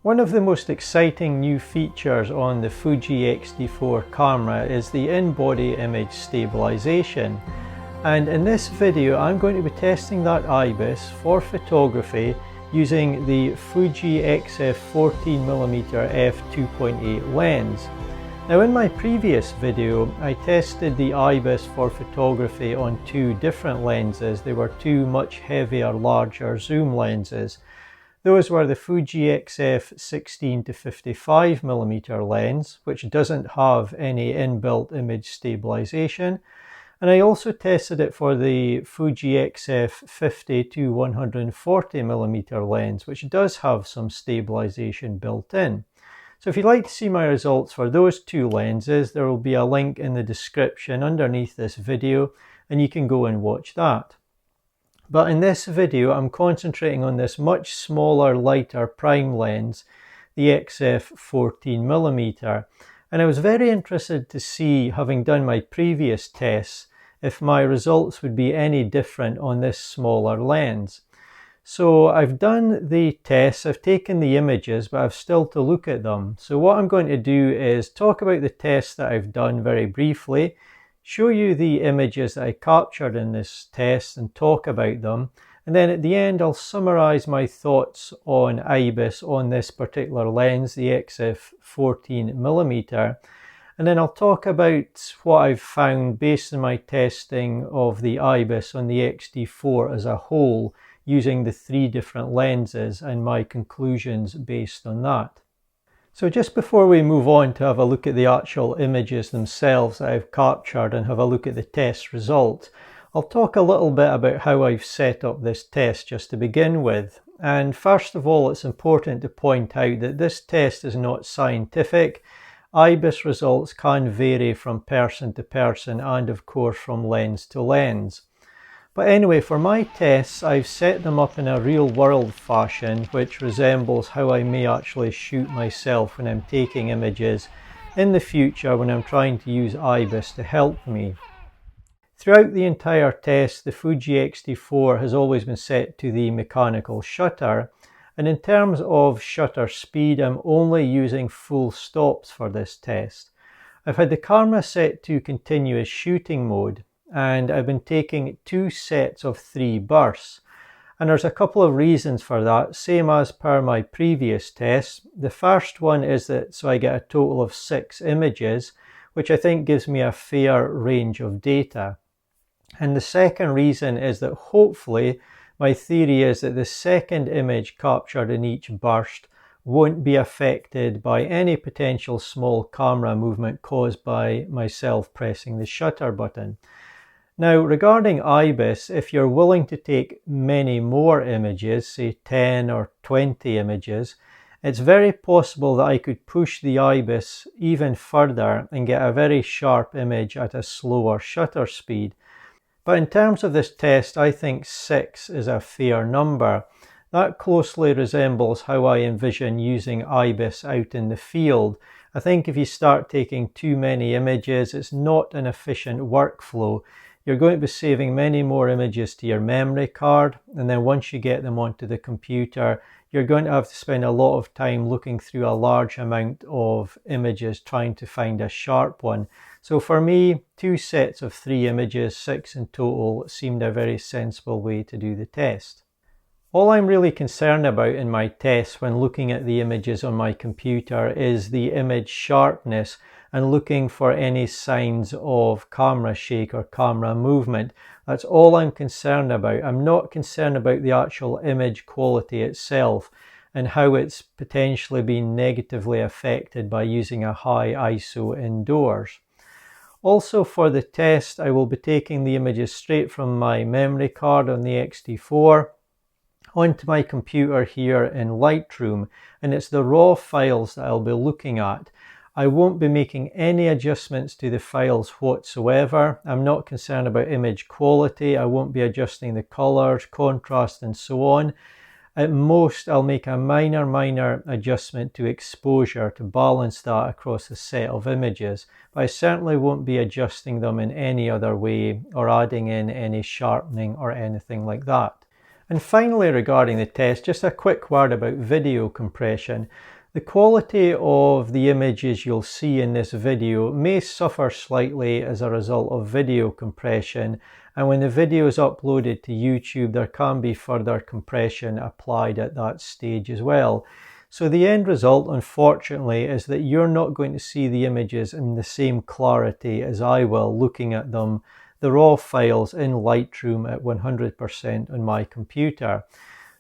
One of the most exciting new features on the Fuji X-T4 camera is the in-body image stabilisation. And in this video I'm going to be testing that IBIS for photography using the Fuji XF14mm f2.8 lens. Now in my previous video I tested the IBIS for photography on two different lenses. They were two much heavier, larger zoom lenses. Those were the Fuji XF16 to 55mm lens, which doesn't have any inbuilt image stabilisation. And I also tested it for the Fuji XF50 to 140mm lens, which does have some stabilisation built in. So if you'd like to see my results for those two lenses, there will be a link in the description underneath this video, and you can go and watch that. But in this video, I'm concentrating on this much smaller, lighter prime lens, the XF14mm. And I was very interested to see, having done my previous tests, if my results would be any different on this smaller lens. So I've done the tests, I've taken the images, but I've still to look at them. So what I'm going to do is talk about the tests that I've done very briefly, show you the images that I captured in this test and talk about them, and then at the end I'll summarise my thoughts on IBIS on this particular lens, the XF14mm, and then I'll talk about what I've found based on my testing of the IBIS on the X-T4 as a whole using the three different lenses and my conclusions based on that. So just before we move on to have a look at the actual images themselves that I've captured and have a look at the test result, I'll talk a little bit about how I've set up this test just to begin with. And first of all, it's important to point out that this test is not scientific. IBIS results can vary from person to person and of course from lens to lens. But anyway, for my tests, I've set them up in a real-world fashion, which resembles how I may actually shoot myself when I'm taking images in the future when I'm trying to use IBIS to help me. Throughout the entire test, the Fuji X-T4 has always been set to the mechanical shutter, and in terms of shutter speed, I'm only using full stops for this test. I've had the camera set to continuous shooting mode, and I've been taking two sets of 3 bursts. And there's a couple of reasons for that, same as per my previous test. The first one is that so I get a total of 6 images, which I think gives me a fair range of data. And the second reason is that hopefully, my theory is that the second image captured in each burst won't be affected by any potential small camera movement caused by myself pressing the shutter button. Now, regarding IBIS, if you're willing to take many more images, say 10 or 20 images, it's very possible that I could push the IBIS even further and get a very sharp image at a slower shutter speed. But in terms of this test, I think 6 is a fair number. That closely resembles how I envision using IBIS out in the field. I think if you start taking too many images, it's not an efficient workflow. You're going to be saving many more images to your memory card, and then once you get them onto the computer, you're going to have to spend a lot of time looking through a large amount of images trying to find a sharp one. So for me, 2 sets of 3 images, 6 in total, seemed a very sensible way to do the test. All I'm really concerned about in my tests when looking at the images on my computer is the image sharpness and looking for any signs of camera shake or camera movement. That's all I'm concerned about. I'm not concerned about the actual image quality itself and how it's potentially been negatively affected by using a high ISO indoors. Also for the test, I will be taking the images straight from my memory card on the X-T4 onto my computer here in Lightroom, and it's the raw files that I'll be looking at. I won't be making any adjustments to the files whatsoever. I'm not concerned about image quality. I won't be adjusting the colors, contrast and so on. At most, I'll make a minor adjustment to exposure to balance that across a set of images, but I certainly won't be adjusting them in any other way or adding in any sharpening or anything like that. And finally, regarding the test, just a quick word about video compression. The quality of the images you'll see in this video may suffer slightly as a result of video compression, and when the video is uploaded to YouTube there can be further compression applied at that stage as well. So the end result, unfortunately, is that you're not going to see the images in the same clarity as I will looking at them, the raw files in Lightroom at 100% on my computer.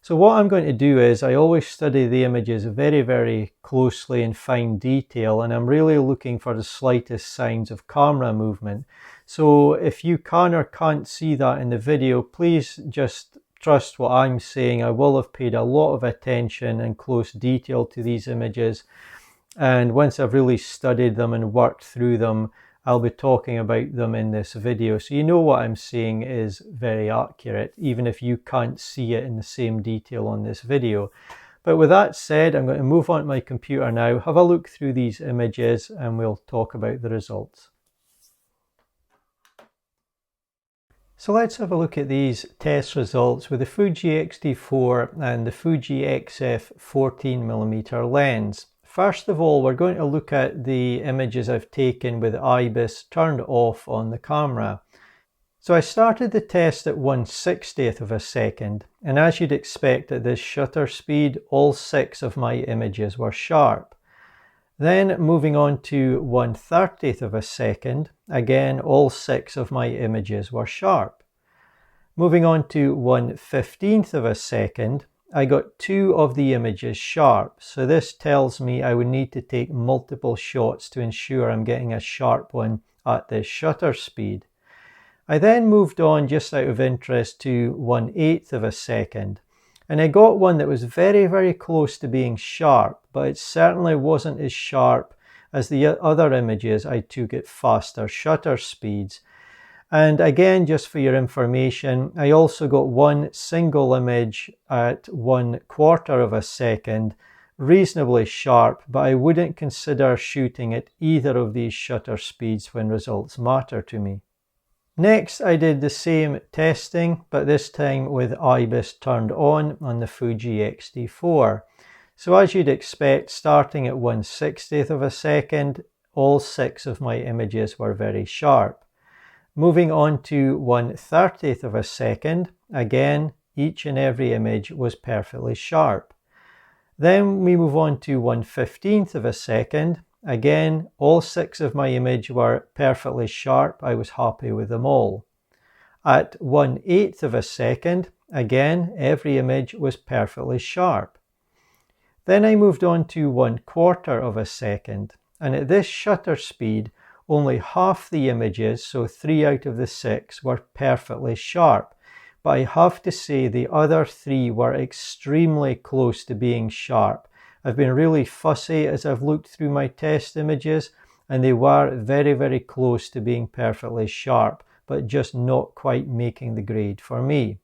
So what I'm going to do is I always study the images very, very closely in fine detail, and I'm really looking for the slightest signs of camera movement. So if you can or can't see that in the video, please just trust what I'm saying. I will have paid a lot of attention and close detail to these images, and once I've really studied them and worked through them, I'll be talking about them in this video. So you know what I'm saying is very accurate, even if you can't see it in the same detail on this video. But with that said, I'm going to move on to my computer now, have a look through these images, and we'll talk about the results. So let's have a look at these test results with the Fuji X-T4 and the Fuji XF14mm lens. First of all, we're going to look at the images I've taken with IBIS turned off on the camera. So I started the test at 1/60th of a second, and as you'd expect at this shutter speed, all 6 of my images were sharp. Then moving on to 1/30th of a second, again all 6 of my images were sharp. Moving on to 1/15th of a second, I got 2 of the images sharp, so this tells me I would need to take multiple shots to ensure I'm getting a sharp one at this shutter speed. I then moved on, just out of interest, to 1/8th of a second, and I got one that was very, very close to being sharp, but it certainly wasn't as sharp as the other images I took at faster shutter speeds. And again, just for your information, I also got one single image at 1/4 of a second, reasonably sharp, but I wouldn't consider shooting at either of these shutter speeds when results matter to me. Next, I did the same testing, but this time with IBIS turned on the Fuji X-T4. So as you'd expect, starting at 1/60th of a second, all 6 of my images were very sharp. Moving on to 1/30th of a second, again, each and every image was perfectly sharp. Then we move on to 1/15th of a second. Again, all 6 of my images were perfectly sharp. I was happy with them all. At 1/8th of a second, again, every image was perfectly sharp. Then I moved on to 1/4 of a second, and at this shutter speed, only half the images, so 3 out of the 6, were perfectly sharp. But I have to say the other 3 were extremely close to being sharp. I've been really fussy as I've looked through my test images, and they were very, very close to being perfectly sharp, but just not quite making the grade for me.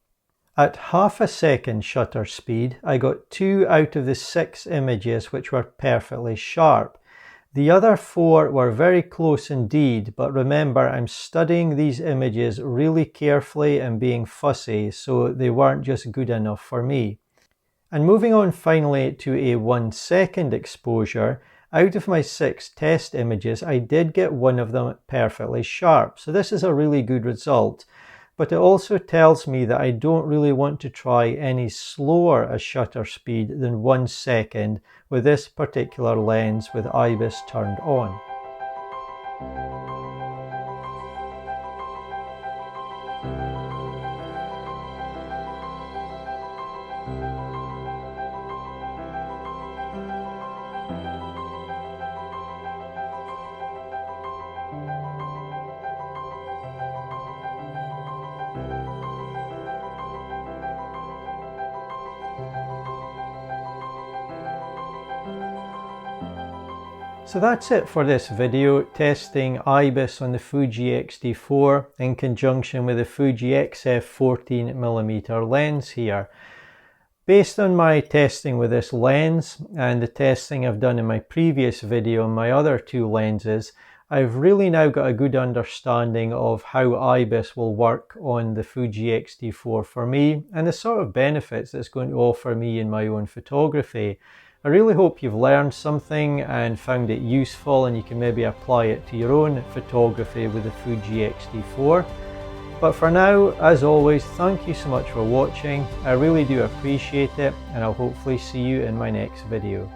At half a second shutter speed, I got 2 out of the 6 images which were perfectly sharp. The other 4 were very close indeed, but remember, I'm studying these images really carefully and being fussy, so they weren't just good enough for me. And moving on finally to a 1-second exposure, out of my 6 test images, I did get 1 of them perfectly sharp. So this is a really good result, but it also tells me that I don't really want to try any slower a shutter speed than 1 second with this particular lens with IBIS turned on. So that's it for this video, testing IBIS on the Fuji X-T4 in conjunction with the Fuji XF14mm lens here. Based on my testing with this lens and the testing I've done in my previous video on my other 2 lenses, I've really now got a good understanding of how IBIS will work on the Fuji X-T4 for me and the sort of benefits it's going to offer me in my own photography. I really hope you've learned something and found it useful and you can maybe apply it to your own photography with the Fuji X-T4. But for now, as always, thank you so much for watching. I really do appreciate it, and I'll hopefully see you in my next video.